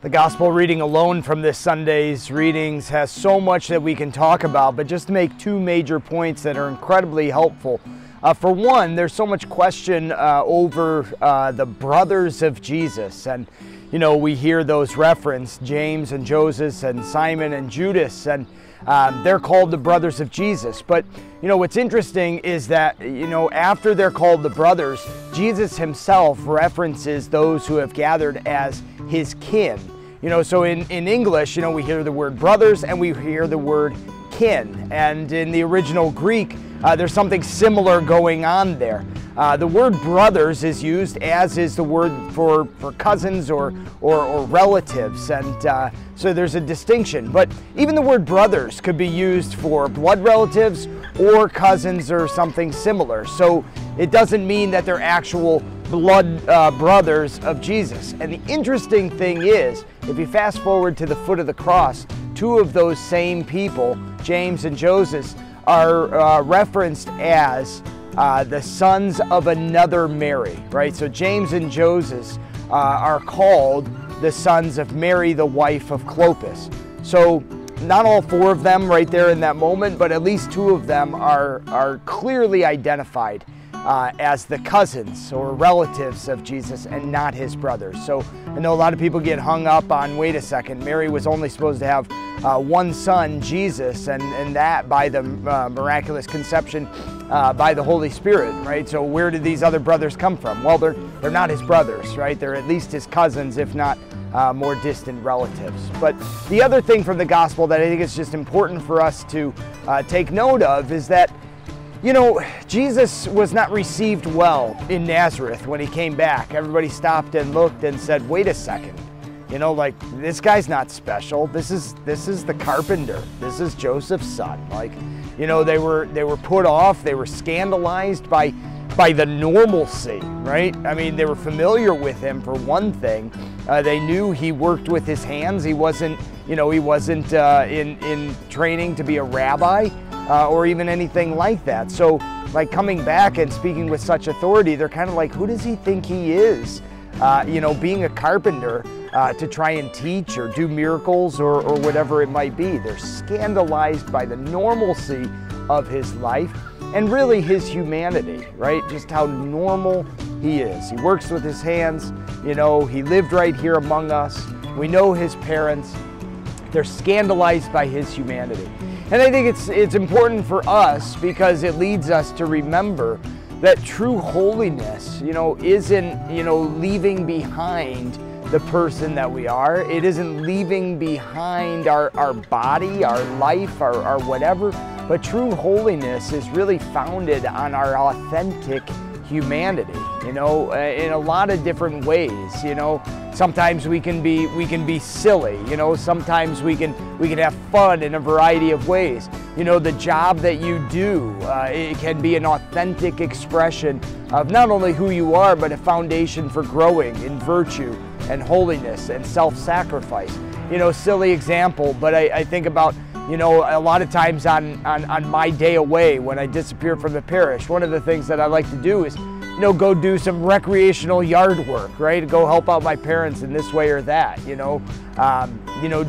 The gospel reading alone from this Sunday's readings has so much that we can talk about, but just to make two major points that are incredibly helpful. For one, there's so much question over the brothers of Jesus, and we hear those referenced, James and Joseph and Simon and Judas, and they're called the brothers of Jesus. But what's interesting is that after they're called the brothers, Jesus himself references those who have gathered as his kin. So in English, we hear the word brothers and we hear the word kin. And in the original Greek, there's something similar going on there. The word brothers is used, as is the word for cousins or relatives, and so there's a distinction. But even the word brothers could be used for blood relatives or cousins or something similar. So it doesn't mean that they're actual blood brothers of Jesus. And the interesting thing is, if you fast forward to the foot of the cross, two of those same people, James and Joseph, are referenced as the sons of another Mary, right? So James and Joseph are called the sons of Mary, the wife of Clopas. So not all four of them right there in that moment, but at least two of them are clearly identified as the cousins or relatives of Jesus and not his brothers. So I know a lot of people get hung up on, wait a second, Mary was only supposed to have one son, Jesus, and that by the miraculous conception by the Holy Spirit, right? So where did these other brothers come from? Well, they're not his brothers, right? They're at least his cousins, if not more distant relatives. But the other thing from the gospel that I think is just important for us to take note of is that Jesus was not received well in Nazareth when he came back. Everybody stopped and looked and said, wait a second, this guy's not special. This is the carpenter. This is Joseph's son. They were put off. They were scandalized by the normalcy, right? I mean, they were familiar with him for one thing. They knew he worked with his hands. He wasn't in training to be a rabbi. Or even anything like that. So coming back and speaking with such authority, they're kind of like, who does he think he is? Being a carpenter to try and teach or do miracles or whatever it might be. They're scandalized by the normalcy of his life and really his humanity, right? Just how normal he is. He works with his hands, he lived right here among us. We know his parents. They're scandalized by his humanity. And I think it's important for us because it leads us to remember that true holiness, isn't, leaving behind the person that we are. It isn't leaving behind our body, our life, our whatever. But true holiness is really founded on our authentic humanity, in a lot of different ways. Sometimes we can be silly, sometimes we can have fun in a variety of ways. The job that you do, it can be an authentic expression of not only who you are, but a foundation for growing in virtue and holiness and self-sacrifice. Silly example, but I think about a lot of times on my day away when I disappear from the parish, one of the things that I like to do is go do some recreational yard work, right? Go help out my parents in this way or that,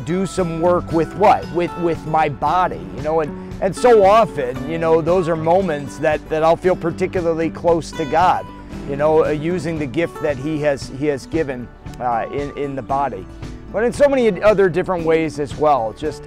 do some work with what? With my body, and so often, those are moments that I'll feel particularly close to God, using the gift that he has given in the body. But in so many other different ways as well, just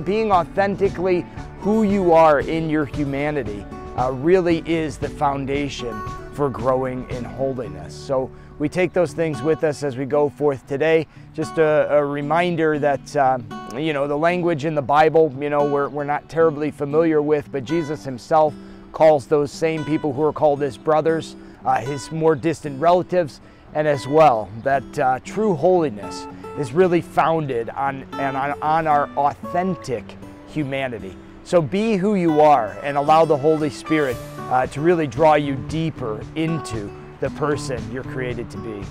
being authentically who you are in your humanity really is the foundation for growing in holiness. So we take those things with us as we go forth today. Just a reminder that the language in the Bible, we're not terribly familiar with, but Jesus himself calls those same people who are called his brothers, his more distant relatives, and as well that true holiness is really founded on our authentic humanity. So be who you are and allow the Holy Spirit to really draw you deeper into the person you're created to be.